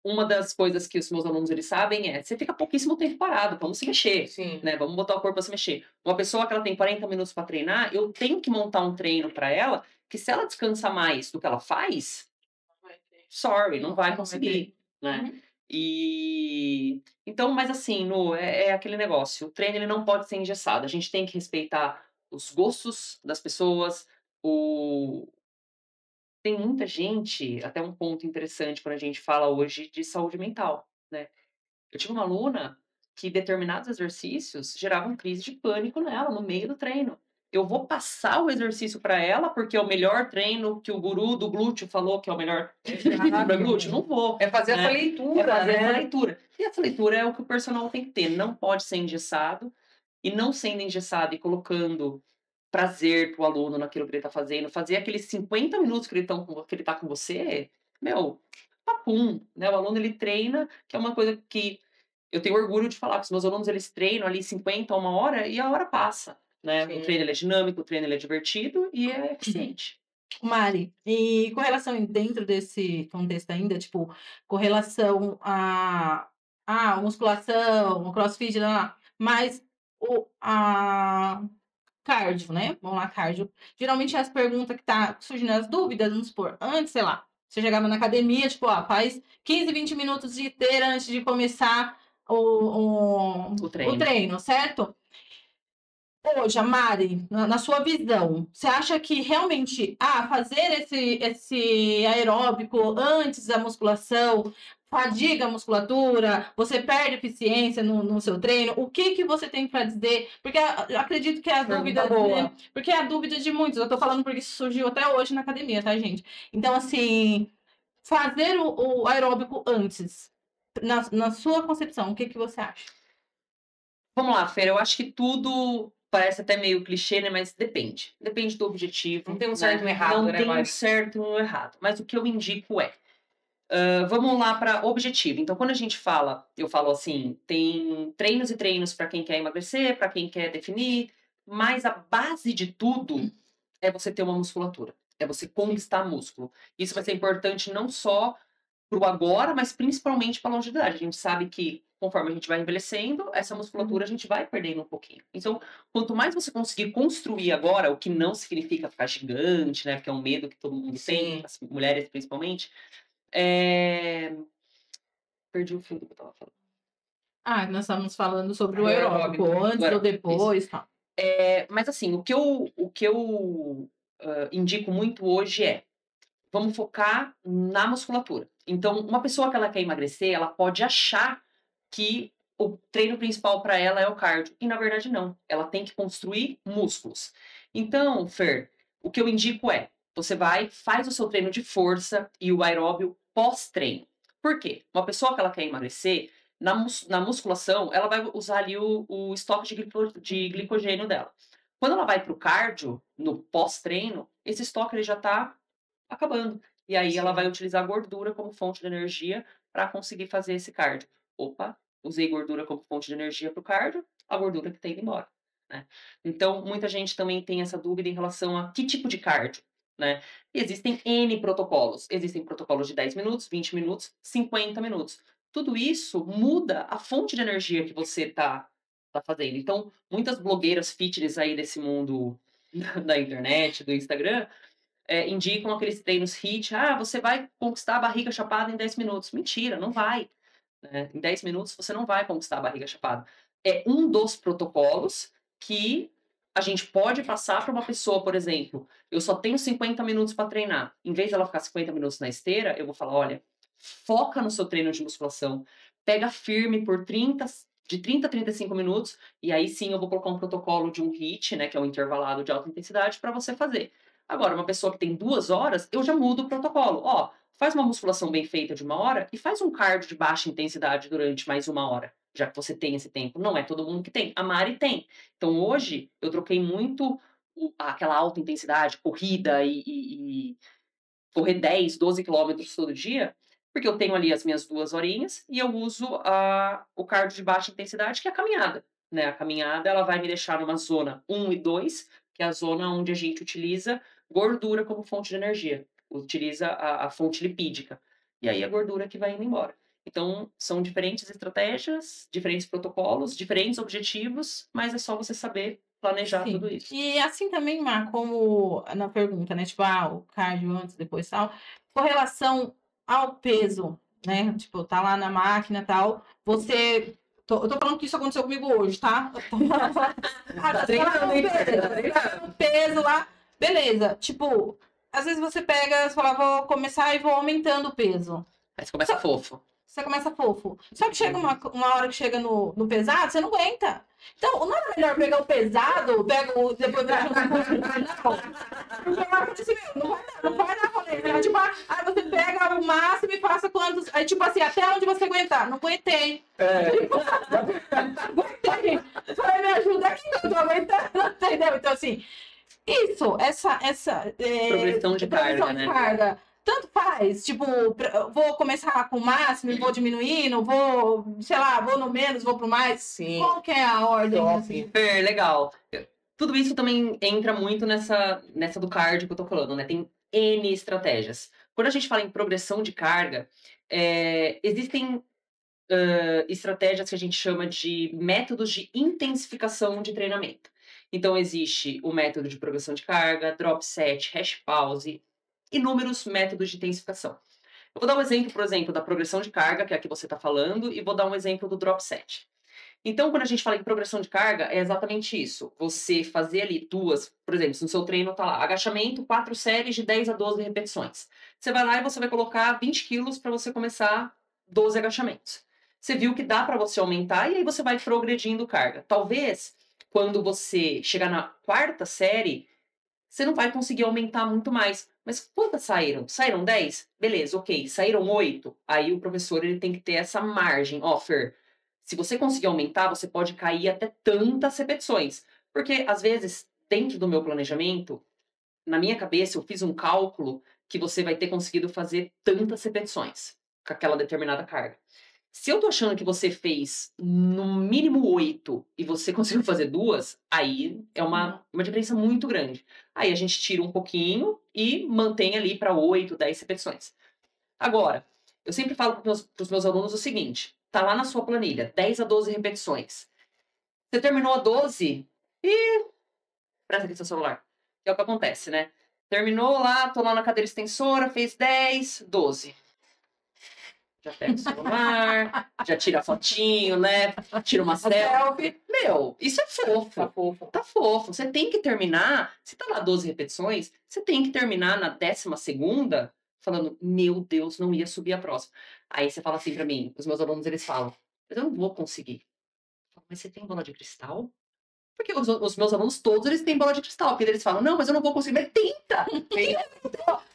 uma das coisas que os meus alunos eles sabem é: você fica pouquíssimo tempo parado, vamos se mexer, sim, né? Vamos botar o corpo para se mexer. Uma pessoa que ela tem 40 minutos para treinar, eu tenho que montar um treino para ela que se ela descansa mais do que ela faz, sorry, não vai Não vai ter. conseguir, né? Uhum. E então, mas assim, é aquele negócio. O treino ele não pode ser engessado. A gente tem que respeitar os gostos das pessoas. O Tem muita gente, até um ponto interessante quando a gente fala hoje de saúde mental, né. Eu tive uma aluna que determinados exercícios geravam crise de pânico nela no meio do treino. Eu vou passar o exercício para ela porque é o melhor treino que o guru do glúteo falou que é o melhor para glúteo? Não vou. É fazer né? essa leitura, É fazer né? essa leitura. E essa leitura é o que o personal tem que ter. Não pode ser engessado. E não sendo engessado e colocando prazer pro aluno naquilo que ele tá fazendo, fazer aqueles 50 minutos que ele tá com você, meu, papum, né? O aluno, ele treina, que é uma coisa que eu tenho orgulho de falar, que os meus alunos, eles treinam ali 50 a 1 hora e a hora passa, né? O treino, ele é dinâmico, o treino, ele é divertido e é eficiente. Mari, e com relação dentro desse contexto ainda, tipo, com relação a musculação, o crossfit, mas a cardio, né? Vamos lá, cardio. Geralmente as perguntas que tá surgindo, as dúvidas, vamos supor, antes, sei lá, você chegava na academia, tipo, faz 15, 20 minutos de esteira antes de começar o treino, certo? Hoje, a Mari, na sua visão, você acha que realmente fazer esse aeróbico antes da musculação fadiga a musculatura, você perde eficiência no seu treino? O que você tem para dizer? Porque eu acredito que é a dúvida, porque é a dúvida de muitos. Eu tô falando porque isso surgiu até hoje na academia, tá, gente? Então, assim, fazer o aeróbico antes, na sua concepção, o que você acha? Vamos lá, Fer, eu acho que tudo parece até meio clichê, né? Mas depende. Depende do objetivo. Não tem um certo e um errado, Não né, tem Mari? um certo e um errado. Mas o que eu indico é, vamos lá para objetivo. Então, quando a gente fala, eu falo assim, tem treinos e treinos para quem quer emagrecer, para quem quer definir, mas a base de tudo é você ter uma musculatura. É você conquistar músculo. Isso vai ser importante não só para o agora, mas principalmente para a longevidade. A gente sabe que conforme a gente vai envelhecendo, essa musculatura a gente vai perdendo um pouquinho. Então, quanto mais você conseguir construir agora, o que não significa ficar gigante, né? Porque é um medo que todo mundo tem, as mulheres principalmente. Perdi o fio do que eu estava falando. Nós estamos falando sobre o aeróbico, antes ou depois, tal. Mas assim, o que eu indico muito hoje é, vamos focar na musculatura. Então, uma pessoa que ela quer emagrecer, ela pode achar que o treino principal para ela é o cardio. E na verdade não. Ela tem que construir músculos. Então, Fer, o que eu indico é, você vai, faz o seu treino de força e o aeróbio pós-treino. Por quê? Uma pessoa que ela quer emagrecer, na musculação, ela vai usar ali o estoque de glicogênio dela. Quando ela vai para o cardio, no pós-treino, esse estoque ele já está acabando. E aí ela vai utilizar a gordura como fonte de energia para conseguir fazer esse cardio. Opa, usei gordura como fonte de energia para o cardio, a gordura que tem ido embora. Né? Então, muita gente também tem essa dúvida em relação a que tipo de cardio. Né? E existem N protocolos. Existem protocolos de 10 minutos, 20 minutos, 50 minutos. Tudo isso muda a fonte de energia que você está fazendo. Então, muitas blogueiras fitness aí desse mundo da internet, do Instagram, indicam aqueles treinos HIIT, você vai conquistar a barriga chapada em 10 minutos. Mentira, não vai. Né? Em 10 minutos você não vai conquistar a barriga chapada. É um dos protocolos que a gente pode passar para uma pessoa, por exemplo, eu só tenho 50 minutos para treinar. Em vez dela ficar 50 minutos na esteira, eu vou falar, olha, foca no seu treino de musculação, pega firme por de 30 a 35 minutos, e aí sim eu vou colocar um protocolo de um HIIT, né, que é um intervalado de alta intensidade, para você fazer. Agora, uma pessoa que tem 2 horas, eu já mudo o protocolo. Faz uma musculação bem feita de 1 hora e faz um cardio de baixa intensidade durante mais 1 hora, já que você tem esse tempo. Não é todo mundo que tem. A Mari tem. Então, hoje, eu troquei muito aquela alta intensidade, corrida e correr 10, 12 quilômetros todo dia, porque eu tenho ali as minhas 2 horinhas e eu uso o cardio de baixa intensidade, que é a caminhada. Né? A caminhada ela vai me deixar numa zona 1 e 2, que é a zona onde a gente utiliza gordura como fonte de energia. Utiliza a fonte lipídica. E aí a gordura que vai indo embora. Então, são diferentes estratégias, diferentes protocolos, diferentes objetivos, mas é só você saber planejar tudo isso. E assim também, Mar, como na pergunta, né? Tipo, o cardio antes, depois tal. Com relação ao peso, né? Tipo, tá lá na máquina e tal. Eu tô falando que isso aconteceu comigo hoje, tá? Tá treinando, hein? O peso lá. Beleza. Tipo, às vezes você pega, você fala, vou começar e vou aumentando o peso. Mas começa fofo. você começa fofo. Só que chega uma hora que chega no pesado, você não aguenta. Então, não é melhor pegar o pesado, depois vai juntar com o final? Porque eu acho assim, meu, não vai dar rolê. Né? Tipo, aí você pega o máximo e passa quantos. Aí, tipo assim, até onde você aguentar. Não aguentei. Aguentei. Falei, me ajuda aqui, eu tô aguentando, entendeu? Então, assim, essa Progressão de carga, né? carga. Tanto faz, tipo, vou começar com o máximo e vou diminuindo, vou, sei lá, vou no menos, vou pro mais. Sim. Qual que é a ordem? Top. Assim? Legal. Tudo isso também entra muito nessa do cardio que eu tô falando, né? Tem N estratégias. Quando a gente fala em progressão de carga, existem estratégias que a gente chama de métodos de intensificação de treinamento. Então, existe o método de progressão de carga, drop set, hash pause, inúmeros métodos de intensificação. Eu vou dar um exemplo, por exemplo, da progressão de carga, que é a que você está falando, e vou dar um exemplo do drop set. Então, quando a gente fala em progressão de carga, é exatamente isso. Você fazer ali duas, por exemplo, se no seu treino tá lá, agachamento, 4 séries de 10 a 12 repetições. Você vai lá e você vai colocar 20 quilos para você começar 12 agachamentos. Você viu que dá para você aumentar e aí você vai progredindo carga. Talvez, quando você chegar na 4ª série, você não vai conseguir aumentar muito mais. Mas quantas saíram? Saíram 10? Beleza, ok. Saíram 8? Aí o professor ele tem que ter essa margem. Ó, Fer, se você conseguir aumentar, você pode cair até tantas repetições. Porque, às vezes, dentro do meu planejamento, na minha cabeça, eu fiz um cálculo que você vai ter conseguido fazer tantas repetições com aquela determinada carga. Se eu tô achando que você fez no mínimo 8 e você conseguiu fazer 2, aí é uma diferença muito grande. Aí a gente tira um pouquinho e mantém ali para 8, 10 repetições. Agora, eu sempre falo para os meus alunos o seguinte, tá lá na sua planilha, 10 a 12 repetições. Você terminou a 12 e... presta aqui seu celular. Que é o que acontece, né? Terminou lá, tô lá na cadeira extensora, fez 10, 12. Já pega o celular, já tira a fotinho, né? Tira uma selfie. Meu, isso é fofo. Tá fofo. Tá fofo. Você tem que terminar, se tá lá 12 repetições, você tem que terminar na 12ª falando, meu Deus, não ia subir a próxima. Aí você fala assim pra mim, os meus alunos, eles falam, mas eu não vou conseguir. Eu falo, mas você tem bola de cristal? Porque os meus alunos todos, eles têm bola de cristal. Porque eles falam, não, mas eu não vou conseguir. Mas tenta!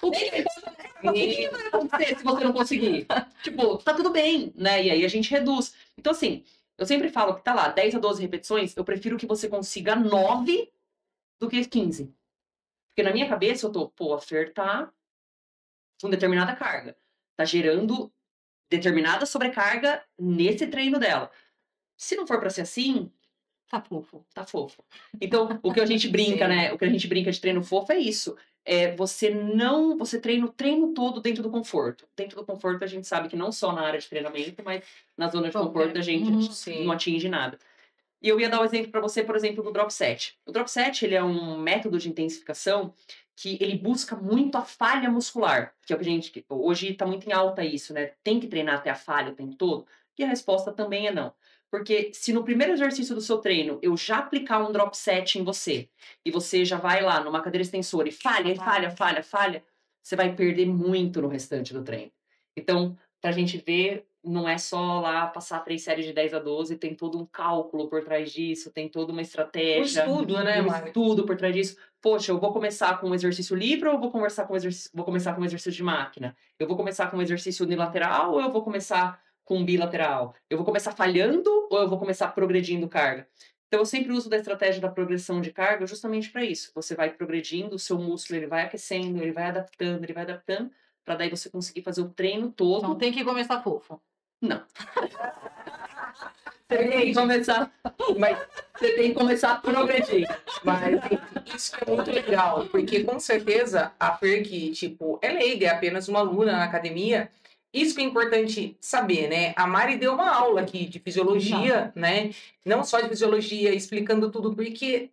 O que vai acontecer se você não conseguir? Tipo, tá tudo bem, né? E aí a gente reduz. Então, assim, eu sempre falo que tá lá, 10 a 12 repetições, eu prefiro que você consiga 9 do que 15. Porque na minha cabeça eu tô, pô, a Fer tá com determinada carga. Tá gerando determinada sobrecarga nesse treino dela. Se não for pra ser assim, tá fofo, tá fofo. Então, o que a gente brinca, né? O que a gente brinca de treino fofo é isso. Você treina o treino todo dentro do conforto. Dentro do conforto a gente sabe que não só na área de treinamento, mas na zona de conforto a gente não atinge nada. E eu ia dar um exemplo para você, por exemplo, do drop set. O drop set, ele é um método de intensificação que ele busca muito a falha muscular, que é o que a gente hoje está muito em alta isso, né? Tem que treinar até a falha o tempo todo? E a resposta também é não. Porque se no primeiro exercício do seu treino eu já aplicar um drop set em você, e você já vai lá numa cadeira extensora e falha, você vai perder muito no restante do treino. Então, pra gente ver, não é só lá passar 3 séries de 10 a 12, tem todo um cálculo por trás disso, tem toda uma estratégia. Um estudo, né, Mari? Um estudo por trás disso. Poxa, eu vou começar com um exercício livre ou vou começar com um exercício de máquina? Eu vou começar com um exercício unilateral ou eu vou começar com um bilateral? Eu vou começar falhando ou eu vou começar progredindo carga? Então, eu sempre uso da estratégia da progressão de carga justamente para isso. Você vai progredindo, o seu músculo ele vai aquecendo, ele vai adaptando, para daí você conseguir fazer o treino todo. Não tem que começar fofo. Não. Você tem que começar, mas você tem que começar a progredir. Mas isso é muito legal, porque com certeza a Fer que, tipo, é leiga, é apenas uma aluna na academia. Isso que é importante saber, né? A Mari deu uma aula aqui de fisiologia, né? Não só de fisiologia, explicando tudo, porque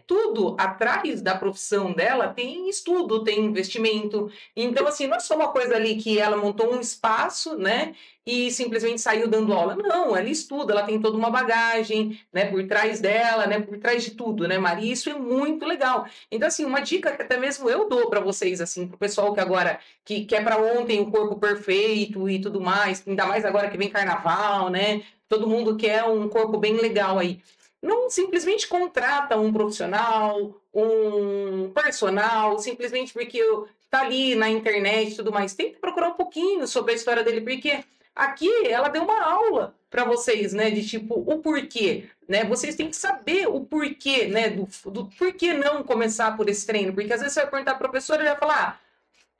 tudo atrás da profissão dela tem estudo, tem investimento. Então, assim, não é só uma coisa ali que ela montou um espaço, né? E simplesmente saiu dando aula. Não, ela estuda, ela tem toda uma bagagem, né? Por trás dela, né? Por trás de tudo, né, Mari? Isso é muito legal. Então, assim, uma dica que até mesmo eu dou para vocês, assim, pro pessoal que agora que quer para ontem o corpo perfeito, peito e tudo mais, ainda mais agora que vem carnaval, né? Todo mundo quer um corpo bem legal aí. Não simplesmente contrata um profissional, um personal, simplesmente porque tá ali na internet e tudo mais. Tem que procurar um pouquinho sobre a história dele, porque aqui ela deu uma aula para vocês, né? De tipo, o porquê, né? Vocês têm que saber o porquê, né? Do porquê não começar por esse treino. Porque às vezes você vai perguntar para a professora e ela vai falar,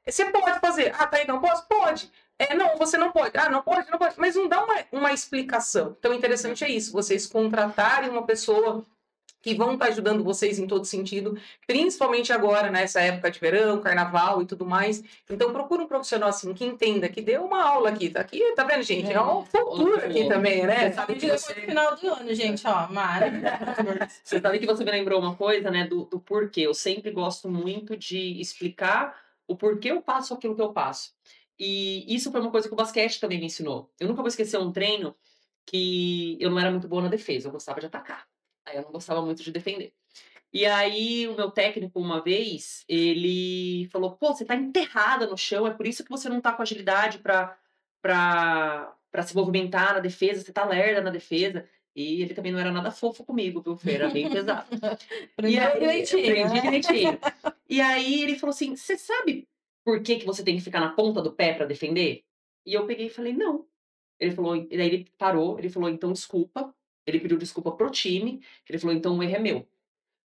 você pode fazer. Ah, tá, então posso? Pode. Não, você não pode. Ah, não pode, não pode. Mas não dá uma explicação. Então, o interessante é isso, vocês contratarem uma pessoa que vão estar ajudando vocês em todo sentido, principalmente agora, nessa época de verão, carnaval e tudo mais. Então, procura um profissional assim, que entenda, que dê uma aula aqui. Tá aqui, tá vendo, gente? É uma cultura aqui também, né? Sabe que depois do final do ano, gente, ó, Mari. Você sabe que você me lembrou uma coisa, né, do porquê. Eu sempre gosto muito de explicar o porquê eu passo aquilo que eu passo. E isso foi uma coisa que o basquete também me ensinou. Eu nunca vou esquecer um treino que eu não era muito boa na defesa, eu gostava de atacar. Aí eu não gostava muito de defender. E aí o meu técnico, uma vez, ele falou, pô, você tá enterrada no chão, é por isso que você não tá com agilidade pra se movimentar na defesa, você tá lerda na defesa. E ele também não era nada fofo comigo, viu, Fê? Era bem pesado. Aprendi direitinho. E aí ele falou assim, você sabe por que você tem que ficar na ponta do pé pra defender? E eu peguei e falei, não. Ele falou, e daí ele parou, ele falou, então desculpa. Ele pediu desculpa pro time, ele falou, então o erro é meu.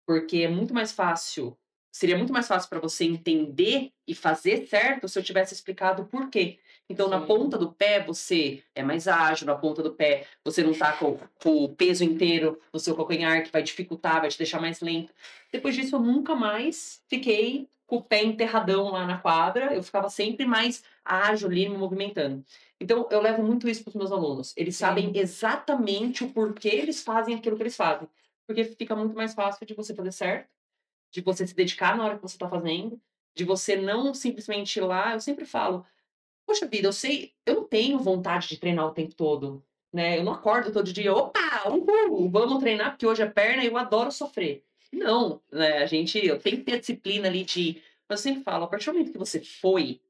Porque é muito mais fácil, seria muito mais fácil para você entender e fazer certo se eu tivesse explicado o porquê. Então, na ponta do pé, você é mais ágil, na ponta do pé, você não tá com o peso inteiro no seu calcanhar, que vai dificultar, vai te deixar mais lento. Depois disso, eu nunca mais fiquei com o pé enterradão lá na quadra, eu ficava sempre mais ágil ali, me movimentando. Então, eu levo muito isso para os meus alunos. Eles sabem exatamente o porquê eles fazem aquilo que eles fazem. Porque fica muito mais fácil de você fazer certo, de você se dedicar na hora que você está fazendo, de você não simplesmente ir lá. Eu sempre falo, poxa vida, eu não tenho vontade de treinar o tempo todo, né? Eu não acordo todo dia, opa, uhul, vamos treinar porque hoje é perna e eu adoro sofrer. Não, né? Eu tenho que ter a disciplina ali mas eu sempre falo, a partir do momento que você foi,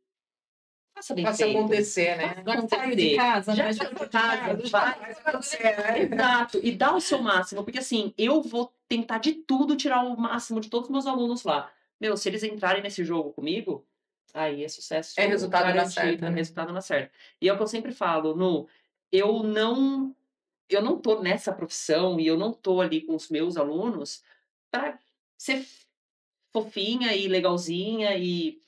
faça bem Faça feito. acontecer, né? Já saiu de casa, Já né? saiu de casa, vai. Acontecer, né? Exato, e dá o seu máximo, porque assim, eu vou tentar de tudo tirar o máximo de todos os meus alunos lá. Meu, se eles entrarem nesse jogo comigo, aí é sucesso. É resultado na garantido, certa, né? resultado na certa. E é o que eu sempre falo, eu não tô nessa profissão e eu não tô ali com os meus alunos para ser fofinha e legalzinha e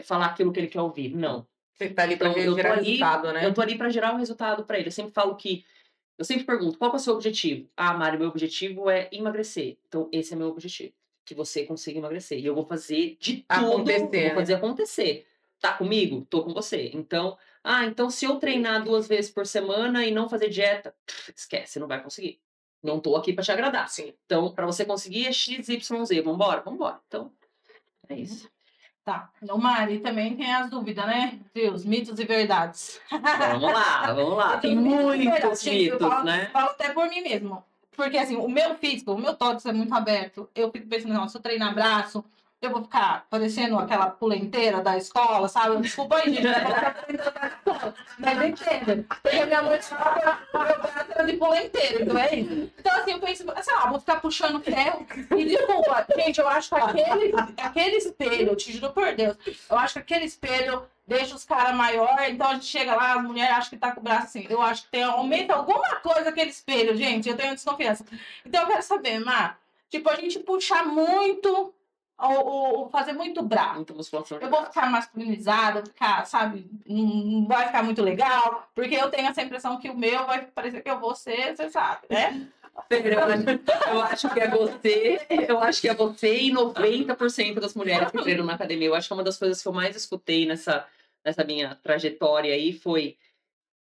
falar aquilo que ele quer ouvir. Não. Você tá ali para Então, gerar resultado, né? eu tô ali para gerar um resultado para ele. Eu sempre falo eu sempre pergunto, qual que é o seu objetivo? Ah, Mari, meu objetivo é emagrecer. Então, esse é meu objetivo. Que você consiga emagrecer. E eu vou fazer de tudo. Acontecer, Vou fazer acontecer. Tá comigo? Tô com você. Então, então se eu treinar 2 vezes por semana e não fazer dieta, esquece, não vai conseguir. Não tô aqui para te agradar. Sim. Então, para você conseguir é X, Y, Z. Vambora? Vambora. Então, é isso. Tá. O Mari também tem as dúvidas, né? Deus, mitos e verdades. Vamos lá. Tem muitos mitos, né? Falo até por mim mesmo. Porque assim, o meu físico, o meu tórax é muito aberto. Eu fico pensando, não, se eu treinar braço, eu vou ficar parecendo aquela pulenteira da escola, sabe? Desculpa aí, gente. Mas entenda. Porque a minha mãe fala que o meu braço era de pulenteira, então é isso. Então assim, eu penso, sei lá, vou ficar puxando ferro. E desculpa, gente, eu acho que aquele espelho, eu te juro por Deus, eu acho que aquele espelho deixa os caras maiores, então a gente chega lá, as mulheres acham que tá com o braço assim. Eu acho que aumenta alguma coisa aquele espelho, gente. Eu tenho desconfiança. Então eu quero saber, Mar, tipo, a gente puxar muito, ou fazer muito braço. Muita musculação. Eu vou ficar masculinizada, ficar, sabe, não vai ficar muito legal, porque eu tenho essa impressão que o meu vai parecer que eu vou ser, você sabe, né? Eu acho que é você e 90% das mulheres que treinam na academia. Eu acho que uma das coisas que eu mais escutei nessa minha trajetória aí foi,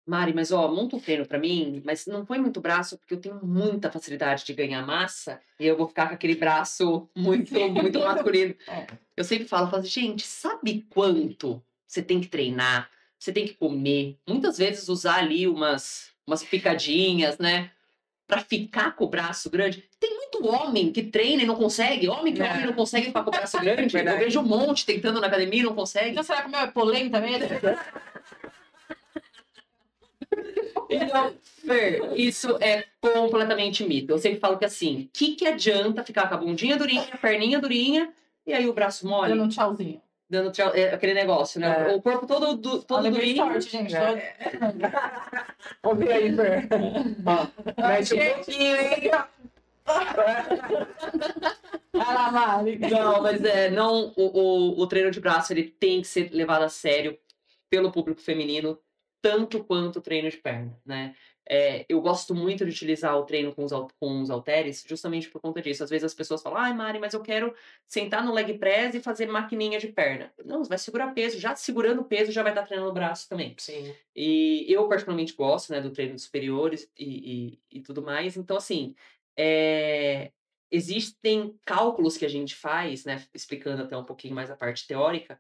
Mari, mas monta um treino pra mim, mas não põe muito braço, porque eu tenho muita facilidade de ganhar massa e eu vou ficar com aquele braço muito, muito masculino. Eu sempre falo assim, gente, sabe quanto você tem que treinar? Você tem que comer. Muitas vezes usar ali umas picadinhas, né? Pra ficar com o braço grande. Tem muito homem que treina e não consegue. Homem não consegue ficar com o braço grande. Verdade. Eu vejo um monte tentando na academia e não consegue. Então será que o meu é polenta mesmo? Então, Fer, isso é completamente mito. Eu sempre falo que assim, que adianta ficar com a bundinha durinha, a perninha durinha, e aí o braço mole, Dando um tchauzinho. dando aquele negócio, né? É. O corpo todo, todo Olha, bem durinho. forte, gente. É. Vamos ver aí, Fer. Ó, mexe um pouquinho, hein? Vai lá, Mari. Não, mas não, o treino de braço ele tem que ser levado a sério pelo público feminino, tanto quanto o treino de perna, né? Eu gosto muito de utilizar o treino com os halteres justamente por conta disso. Às vezes as pessoas falam, ai, Mari, mas eu quero sentar no leg press e fazer maquininha de perna. Não, você vai segurar peso, já segurando o peso já vai estar treinando o braço também. Sim. E eu particularmente gosto, né, do treino de superiores e tudo mais. Então, assim, existem cálculos que a gente faz, né, explicando até um pouquinho mais a parte teórica,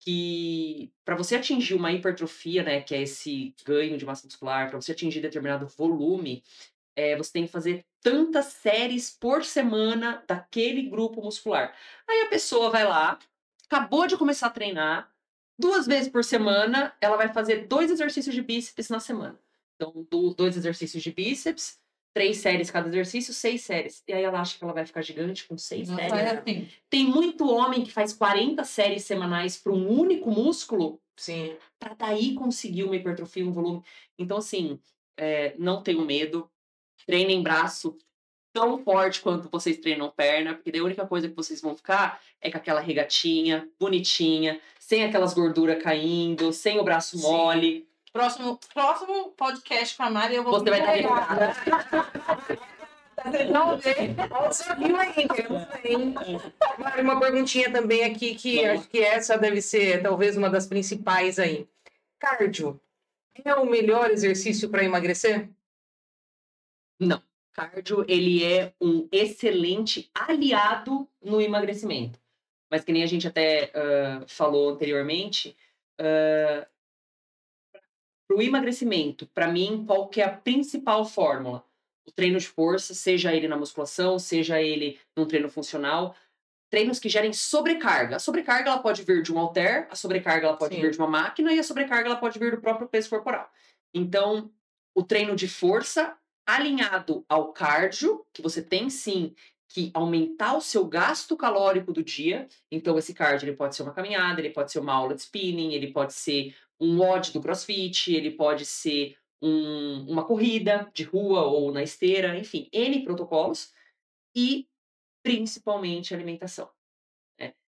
que para você atingir uma hipertrofia, né, que é esse ganho de massa muscular, para você atingir determinado volume, você tem que fazer tantas séries por semana daquele grupo muscular. Aí a pessoa vai lá, acabou de começar a treinar, 2 vezes por semana, ela vai fazer 2 exercícios de bíceps na semana. Então, 2 exercícios de bíceps, 3 séries cada exercício, 6 séries. E aí ela acha que ela vai ficar gigante com 6 Não séries. sai assim. Tem muito homem que faz 40 séries semanais para um único músculo Sim. para daí conseguir uma hipertrofia, um volume. Então, assim, não tenham medo. Treinem braço tão forte quanto vocês treinam perna, porque daí a única coisa que vocês vão ficar é com aquela regatinha, bonitinha, sem aquelas gorduras caindo, sem o braço Sim. mole. Próximo podcast com a Mari, eu vou Você vai estar entregar. Vocês vão ver. Olha o sorriso aí, queremos ver, hein? Mari, uma perguntinha também aqui, que Vamos lá. acho que essa deve ser talvez uma das principais aí. Cardio é o melhor exercício para emagrecer? Não. Cardio, ele é um excelente aliado no emagrecimento. Mas que nem a gente até falou anteriormente, para o emagrecimento, para mim, qual que é a principal fórmula? O treino de força, seja ele na musculação, seja ele num treino funcional, treinos que gerem sobrecarga. A sobrecarga ela pode vir de um halter, a sobrecarga ela pode Sim. vir de uma máquina e a sobrecarga ela pode vir do próprio peso corporal. Então, o treino de força alinhado ao cardio, que você tem sim que aumentar o seu gasto calórico do dia. Então, esse cardio ele pode ser uma caminhada, ele pode ser uma aula de spinning, ele pode ser um WOD do CrossFit, ele pode ser uma corrida de rua ou na esteira, enfim, N protocolos. E principalmente alimentação.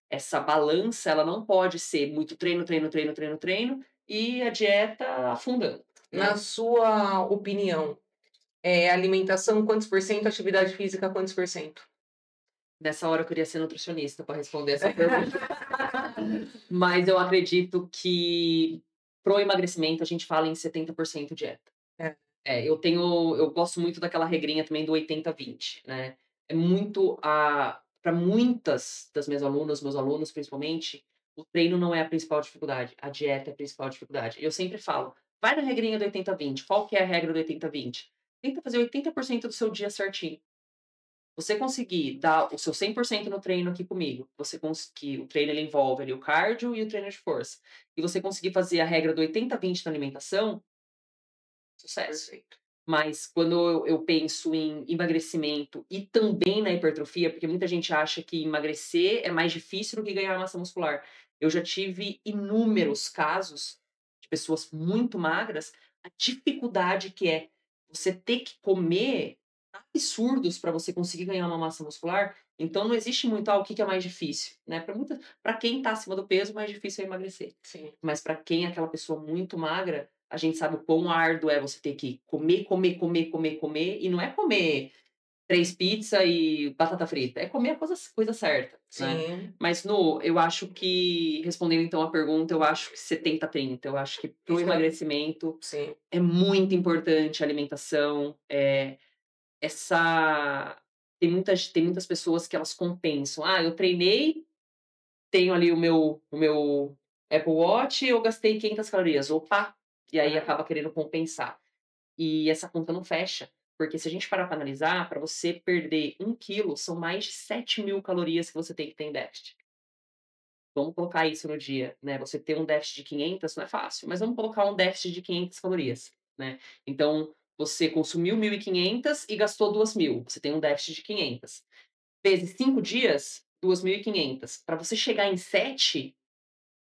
Essa balança, ela não pode ser muito treino, treino, treino, treino, treino e a dieta afundando. Na sua opinião, alimentação quantos por cento, atividade física quantos por cento? Nessa hora eu queria ser nutricionista para responder essa pergunta. Mas eu acredito que pro emagrecimento a gente fala em 70% dieta. Eu gosto muito daquela regrinha também do 80-20, né? É muito para muitas das minhas alunas, meus alunos principalmente, o treino não é a principal dificuldade, a dieta é a principal dificuldade. Eu sempre falo, vai na regrinha do 80-20. Qual que é a regra do 80-20? Tenta fazer 80% do seu dia certinho. Você conseguir dar o seu 100% no treino aqui comigo, você conseguir, o treino ele envolve ali o cardio e o treino de força, e você conseguir fazer a regra do 80-20 na alimentação, sucesso. Perfeito. Mas quando eu penso em emagrecimento e também na hipertrofia, porque muita gente acha que emagrecer é mais difícil do que ganhar massa muscular. Eu já tive inúmeros casos de pessoas muito magras, a dificuldade que é você ter que comer absurdos para você conseguir ganhar uma massa muscular. Então não existe muito o que é mais difícil, né? Para quem está acima do peso, mais difícil é emagrecer. Sim. Mas para quem é aquela pessoa muito magra, a gente sabe o quão árduo é você ter que comer, comer, comer, comer, comer, e não é comer 3 pizzas e batata frita, é comer a coisa certa, né? Sim. Mas, eu acho que, respondendo então a pergunta, eu acho que 70-30. Eu acho que pro Isso é- emagrecimento Sim. é muito importante a alimentação, tem muitas pessoas que elas compensam. Ah, eu treinei, tenho ali o meu Apple Watch, eu gastei 500 calorias. Opa! E aí acaba querendo compensar. E essa conta não fecha. Porque se a gente parar para analisar, para você perder 1 quilo, são mais de 7.000 calorias que você tem que ter em déficit. Vamos colocar isso no dia, né? Você ter um déficit de 500 não é fácil, mas vamos colocar um déficit de 500 calorias. né? Então, você consumiu 1.500 e gastou 2.000. Você tem um déficit de 500. Vezes 5 dias, 2.500. Para você chegar em 7,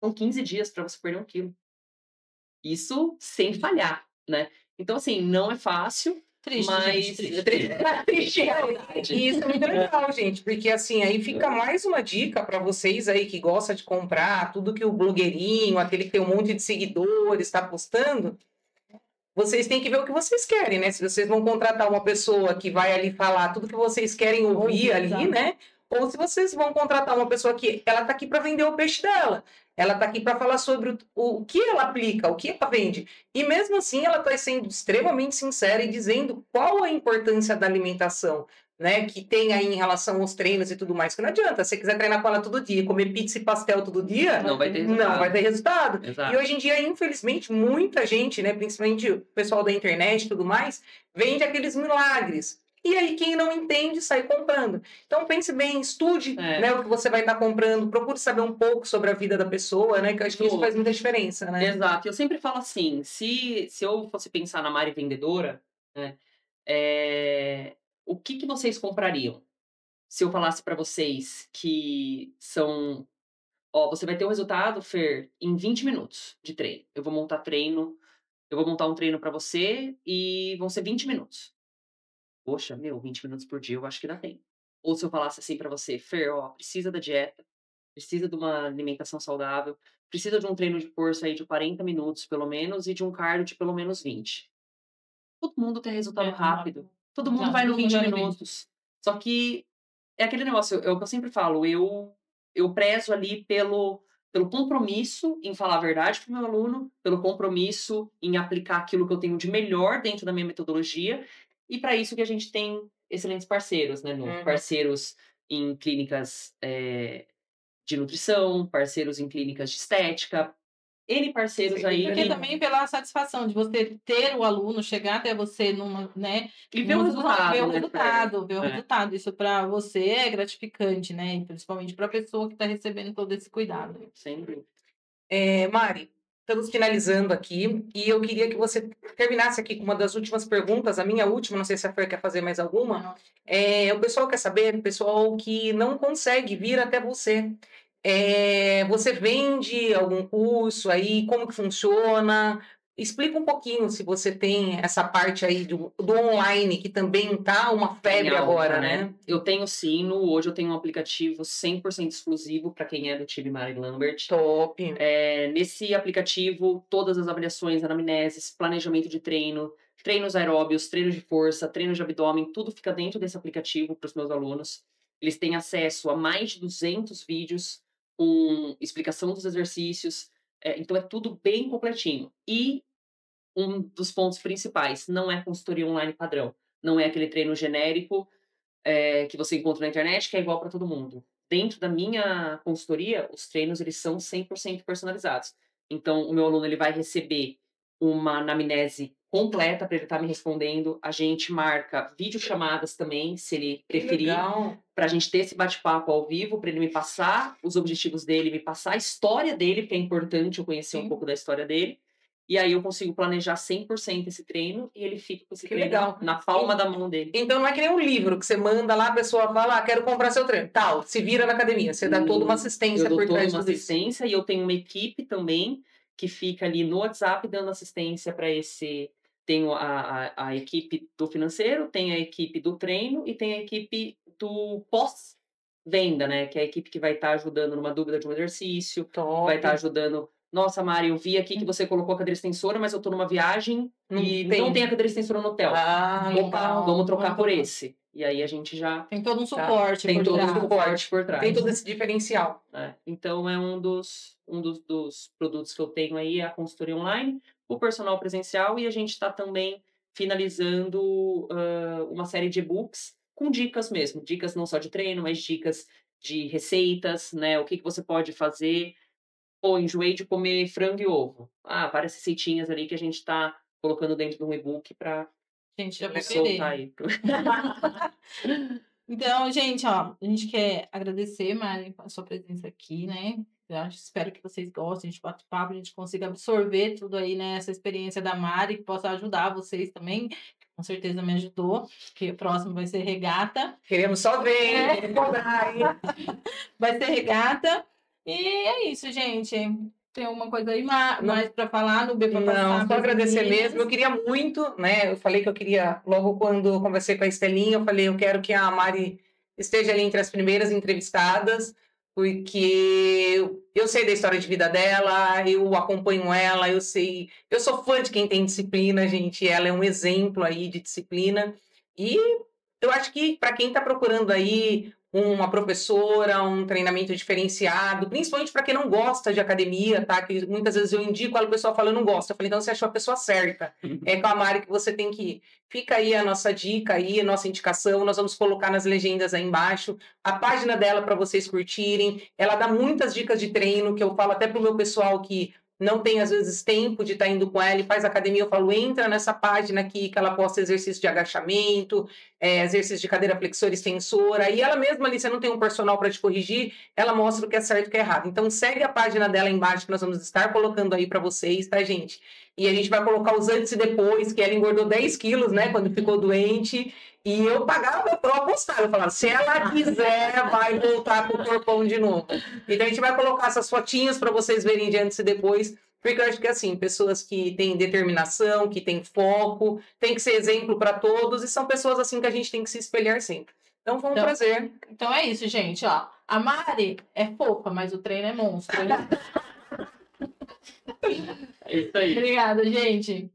são 15 dias para você perder 1 quilo. Isso sem falhar, né? Então, assim, não é fácil, Triste, mas... gente, triste. Triste realidade. E isso é muito legal, gente, porque assim, aí fica mais uma dica para vocês aí que gostam de comprar tudo que o blogueirinho, aquele que tem um monte de seguidores, está postando. Vocês têm que ver o que vocês querem, né? Se vocês vão contratar uma pessoa que vai ali falar tudo que vocês querem ouvir ali, exato. né? Ou se vocês vão contratar uma pessoa que ela tá aqui para vender o peixe dela. Ela tá aqui para falar sobre o que ela aplica, o que ela vende. E mesmo assim, ela está sendo extremamente sincera e dizendo qual a importância da alimentação, né? Que tem aí em relação aos treinos e tudo mais. Que não adianta, se você quiser treinar com ela todo dia, comer pizza e pastel todo dia, Não vai ter não resultado. vai ter resultado. Exato. E hoje em dia, infelizmente, muita gente, né, principalmente o pessoal da internet e tudo mais, vende aqueles milagres. E aí, quem não entende, sai comprando. Então, pense bem, estude né, o que você vai estar comprando, procure saber um pouco sobre a vida da pessoa, né? Que eu acho que isso faz muita diferença, né? Exato. Eu sempre falo assim, se eu fosse pensar na Mari vendedora, né, o que vocês comprariam? Se eu falasse para vocês que são... Ó, você vai ter um resultado, Fer, em 20 minutos de treino. Eu vou montar um treino para você e vão ser 20 minutos. Poxa, 20 minutos por dia eu acho que dá tempo. Ou se eu falasse assim para você, Fer, ó, precisa da dieta, precisa de uma alimentação saudável, precisa de um treino de força aí de 40 minutos, pelo menos, e de um cardio de pelo menos 20. Todo mundo quer resultado rápido. Todo mundo vai no 20 minutos. Só que é aquele negócio, é o que eu sempre falo, eu prezo ali pelo compromisso em falar a verdade para o meu aluno, pelo compromisso em aplicar aquilo que eu tenho de melhor dentro da minha metodologia, e para isso que a gente tem excelentes parceiros, né, parceiros em clínicas de nutrição, parceiros em clínicas de estética, N parceiros aí. Porque também pela satisfação de você ter o aluno chegar até você numa, né? E ver o resultado. Ver o né, resultado, ver o resultado. Isso para você é gratificante, né? E principalmente para a pessoa que está recebendo todo esse cuidado. Sempre. Mari, estamos finalizando aqui e eu queria que você terminasse aqui com uma das últimas perguntas, a minha última, não sei se a Fer quer fazer mais alguma. O pessoal quer saber, o pessoal que não consegue vir até você. Você vende algum curso aí? Como que funciona? Explica um pouquinho se você tem essa parte aí do online, que também tá uma febre agora, né? Eu tenho sim, hoje eu tenho um aplicativo 100% exclusivo para quem é do time Mari Lambert. Top! Nesse aplicativo, todas as avaliações, anamneses, planejamento de treino, treinos aeróbios, treinos de força, treinos de abdômen, tudo fica dentro desse aplicativo para os meus alunos. Eles têm acesso a mais de 200 vídeos com explicação dos exercícios, então é tudo bem completinho. E um dos pontos principais, não é consultoria online padrão, não é aquele treino genérico que você encontra na internet que é igual para todo mundo. Dentro da minha consultoria, os treinos eles são 100% personalizados. Então, o meu aluno ele vai receber uma anamnese completa para ele estar me respondendo. A gente marca videochamadas também, se ele preferir, para a gente ter esse bate-papo ao vivo, para ele me passar os objetivos dele, me passar a história dele, porque é importante eu conhecer um pouco da história dele. E aí eu consigo planejar 100% esse treino e ele fica com esse treino na palma da mão dele. Então não é que nem um livro que você manda lá, a pessoa fala, quero comprar seu treino. Tal, se vira na academia. Você dá toda uma assistência por trás disso. Eu dou toda uma assistência e eu tenho uma equipe também que fica ali no WhatsApp dando assistência para esse... Tenho a equipe do financeiro, tem a equipe do treino e tem a equipe do pós-venda, né? Que é a equipe que vai estar ajudando numa dúvida de um exercício, vai estar ajudando... Nossa, Mari, eu vi aqui que você colocou a cadeira extensora, mas eu tô numa viagem e não tem a cadeira extensora no hotel. Opa, vamos trocar por esse. E aí a gente já... Tem todo um suporte Tem todo um suporte por trás. Tem todo esse diferencial. Então, é um dos produtos que eu tenho aí, a consultoria online, o personal presencial, e a gente está também finalizando uma série de e-books com dicas mesmo. Dicas não só de treino, mas dicas de receitas, né? O que você pode fazer... enjoei de comer frango e ovo. Várias receitinhas ali que a gente está colocando dentro de um e-book para gente já soltar aí. Então, gente, a gente quer agradecer, Mari, a sua presença aqui, né? Espero que vocês gostem, a gente bate papo, a gente consiga absorver tudo aí, né, essa experiência da Mari, que possa ajudar vocês também, que com certeza me ajudou, que o próximo vai ser regata. Queremos só ver, hein? Queremos cobrar, hein? Vai ser regata. E é isso, gente. Tem alguma coisa aí mais para falar no B para passar? Não, só pras agradecer meninas? mesmo. Eu queria muito, né? Eu falei que eu queria, logo quando eu conversei com a Estelinha, eu falei, eu quero que a Mari esteja ali entre as primeiras entrevistadas, porque eu sei da história de vida dela, eu acompanho ela, eu sei. Eu sou fã de quem tem disciplina, gente. Ela é um exemplo aí de disciplina. E eu acho que para quem está procurando aí uma professora, um treinamento diferenciado, principalmente para quem não gosta de academia, tá? Que muitas vezes eu indico, a pessoa fala, eu não gosto. Eu falei, então você achou a pessoa certa. É com a Mari que você tem que ir. Fica aí a nossa dica aí, a nossa indicação. Nós vamos colocar nas legendas aí embaixo a página dela para vocês curtirem. Ela dá muitas dicas de treino, que eu falo até pro meu pessoal que não tem, às vezes, tempo de estar indo com ela e faz academia, eu falo, entra nessa página aqui que ela posta exercício de agachamento, exercício de cadeira flexora e extensora, e ela mesma ali, você não tem um personal para te corrigir, ela mostra o que é certo e o que é errado. Então, segue a página dela embaixo, que nós vamos estar colocando aí para vocês, tá, gente? E a gente vai colocar os antes e depois, que ela engordou 10 quilos, né, quando ficou doente, e eu pagava, eu apostava, eu falava, se ela quiser, vai voltar com o corpão de novo. Então, a gente vai colocar essas fotinhas para vocês verem de antes e depois, porque eu acho que, assim, pessoas que têm determinação, que têm foco, tem que ser exemplo para todos, e são pessoas, assim, que a gente tem que se espelhar sempre. Então, foi um prazer. Então é isso, gente, ó. A Mari é fofa, mas o treino é monstro. É isso aí. Obrigada, gente.